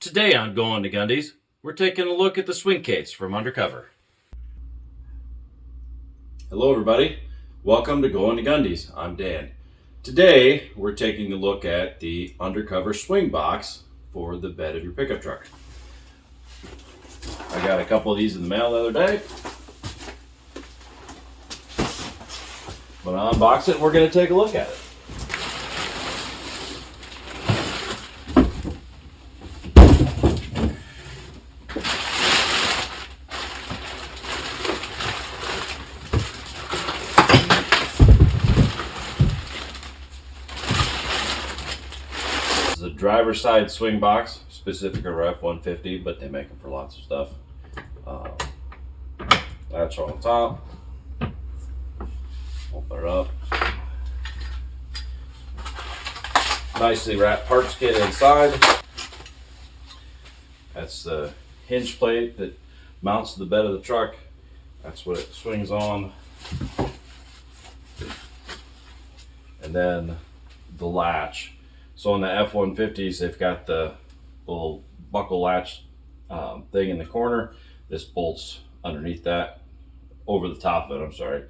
Today on Going to Gundy's, we're taking a look at the swing case from Undercover. Hello everybody, welcome to Going to Gundy's. I'm Dan. Today we're taking a look at the Undercover swing box for the bed of your pickup truck. I got a couple of these in the mail the other day. When I unbox it, we're going to take a look at it. This is a driver's side swing box, specific for F150, but they make them for lots of stuff. Latch on top. Open it up. Nicely wrapped parts kit inside. That's the hinge plate that mounts to the bed of the truck. That's what it swings on. And then the latch. So on the F150s, they've got the little buckle latch thing in the corner. This bolts underneath that, over the top of it, I'm sorry.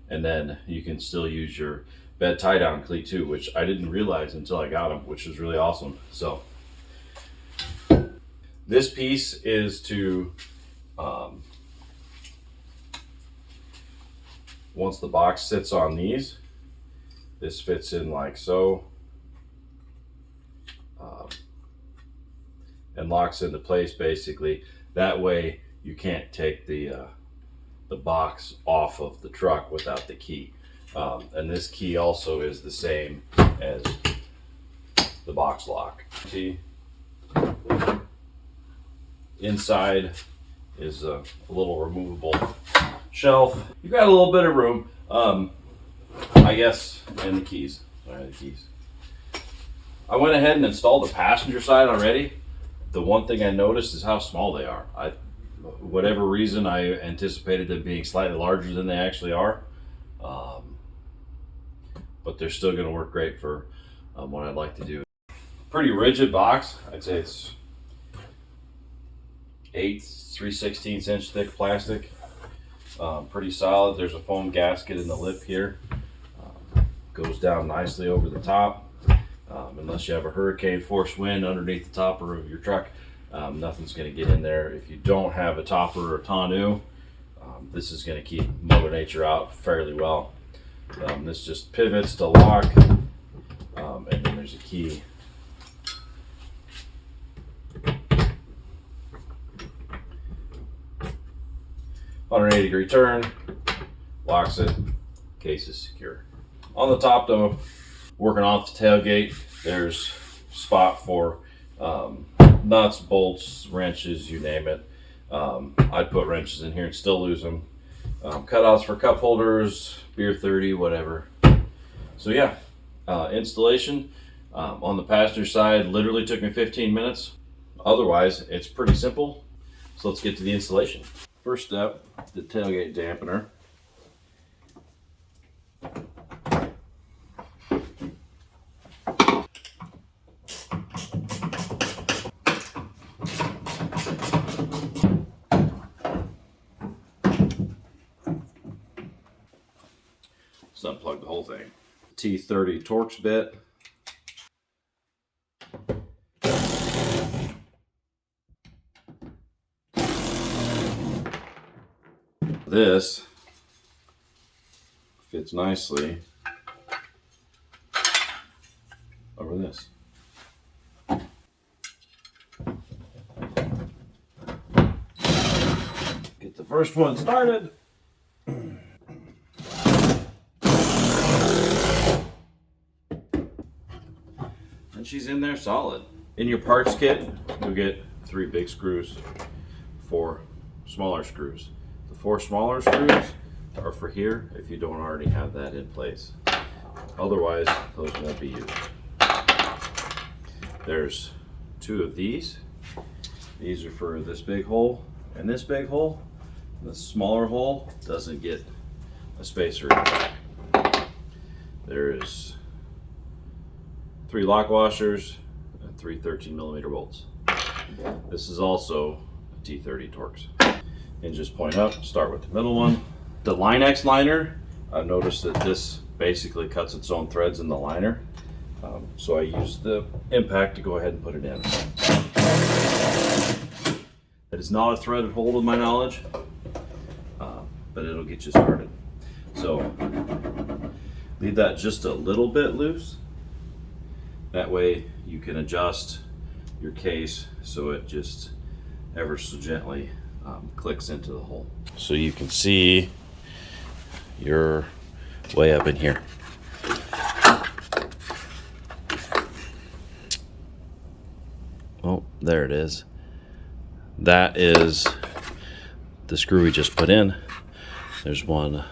And then you can still use your bed tie down cleat too, which I didn't realize until I got them, which was really awesome. So this piece is to, once the box sits on these, this fits in like so, and locks into place basically. That way you can't take the box off of the truck without the key. And this key also is the same as the box lock. See, inside is a little removable shelf. You've got a little bit of room, I guess, and the keys. Sorry, the keys. I went ahead and installed the passenger side already. The one thing I noticed is how small they are. Whatever reason, I anticipated them being slightly larger than they actually are, but they're still going to work great for what I'd like to do. Pretty rigid box. I'd say it's 3/16 inch thick plastic. Pretty solid. There's a foam gasket in the lip here. Goes down nicely over the top. Unless you have a hurricane force wind underneath the topper of your truck, nothing's going to get in there. If you don't have a topper or tonneau, this is going to keep Mother Nature out fairly well. This just pivots to lock, and then there's a key. .180-degree turn, locks it, case is secure. On the top though, working off the tailgate, there's a spot for nuts, bolts, wrenches, you name it. I'd put wrenches in here and still lose them. Cutouts for cup holders, beer 30, whatever. So yeah, installation on the passenger side literally took me 15 minutes. Otherwise, it's pretty simple. So let's get to the installation. First step, the tailgate dampener. Let's unplug the whole thing. T30 Torx bit. This fits nicely over this. Get the first one started. And she's in there solid. In your parts kit, you'll get 3 big screws, 4 smaller screws. The 4 smaller screws are for here if you don't already have that in place. Otherwise, those won't be used. There's 2 of these. These are for this big hole and this big hole. The smaller hole doesn't get a spacer in the back. There's 3 lock washers and 3 13mm bolts. This is also a T30 Torx. Hinges point up, start with the middle one. The Line-X liner, I've noticed that this basically cuts its own threads in the liner. So I use the impact to go ahead and put it in. It is not a threaded hole to my knowledge, but it'll get you started. So leave that just a little bit loose. That way you can adjust your case so it just ever so gently clicks into the hole. So you can see you're way up in here. Oh, there it is. That is the screw we just put in. There's one.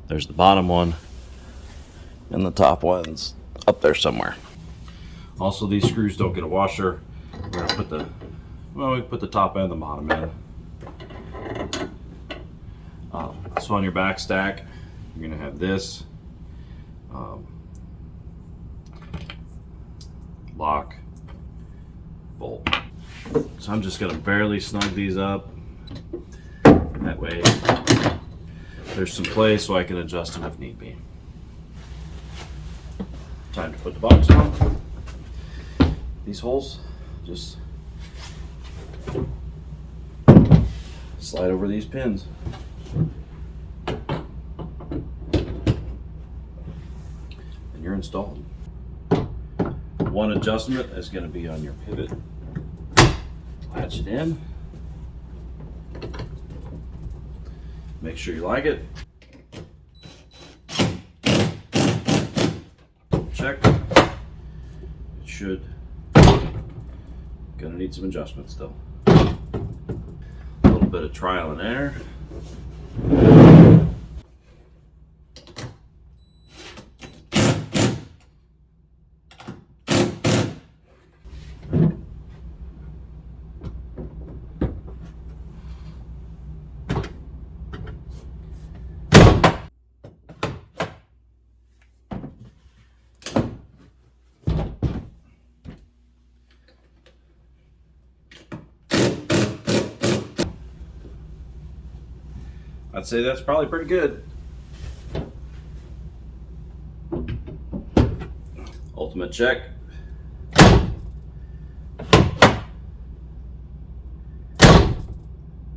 There's the bottom one. And the top one's up there somewhere. Also, these screws don't get a washer. We're gonna put the, well, we put the top and the bottom in. So on your back stack, you're gonna have this lock, bolt. So I'm just gonna barely snug these up. That way there's some play so I can adjust them if need be. Time to put the box on. These holes, just slide over these pins. And you're installed. One adjustment is going to be on your pivot. Latch it in. Make sure you like it. Check. It should. Gonna need some adjustments still. A little bit of trial and error. I'd say that's probably pretty good. Ultimate check.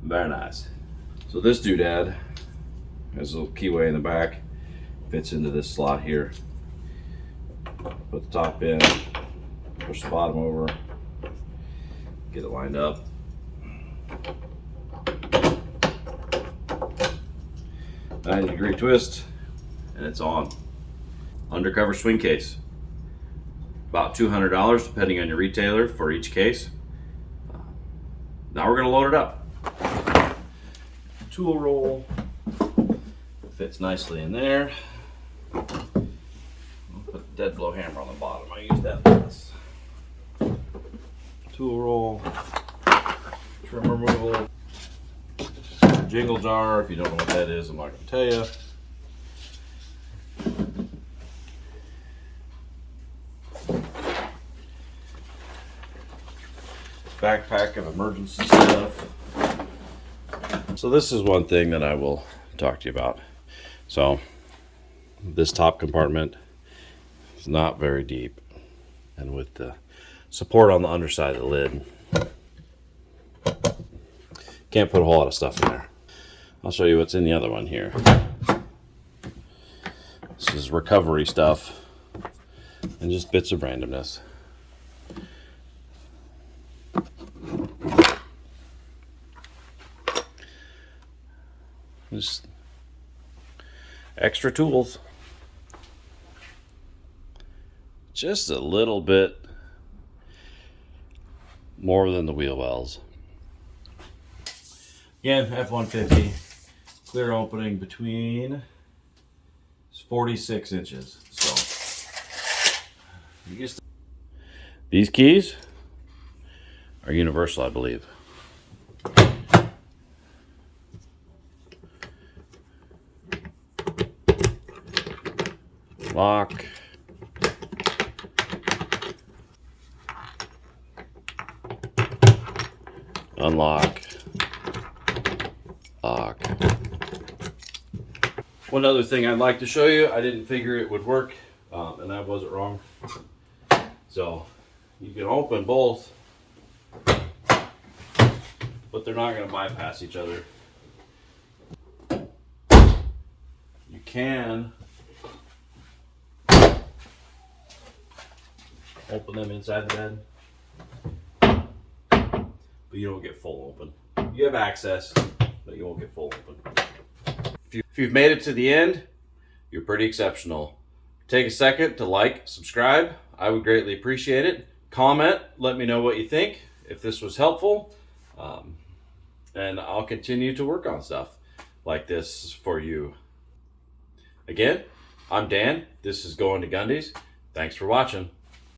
Very nice. So this doodad has a little keyway in the back, fits into this slot here. Put the top in, push the bottom over, get it lined up. 90-degree twist, and it's on. Undercover swing case. About $200 depending on your retailer for each case. Now we're going to load it up. Tool roll fits nicely in there. I'll put the dead blow hammer on the bottom. I use that for this. Tool roll, trim removal. Jingle jar, if you don't know what that is, I'm not going to tell you. Backpack of emergency stuff. So this is one thing that I will talk to you about. So this top compartment is not very deep, and with the support on the underside of the lid, can't put a whole lot of stuff in there. I'll show you what's in the other one here. This is recovery stuff and just bits of randomness. Just extra tools. Just a little bit more than the wheel wells. Again, F150. Clear opening between 46 inches. So these keys are universal, I believe. Lock. unlock, lock. One other thing I'd like to show you, I didn't figure it would work, and I wasn't wrong. So you can open both, but they're not going to bypass each other. You can open them inside the bed, but you don't get full open. You have access, but you won't get full open. If you've made it to the end, you're pretty exceptional. Take a second to like, subscribe. I would greatly appreciate it. Comment, let me know what you think, if this was helpful. And I'll continue to work on stuff like this for you. Again, I'm Dan. This is Going to Gundy's. Thanks for watching.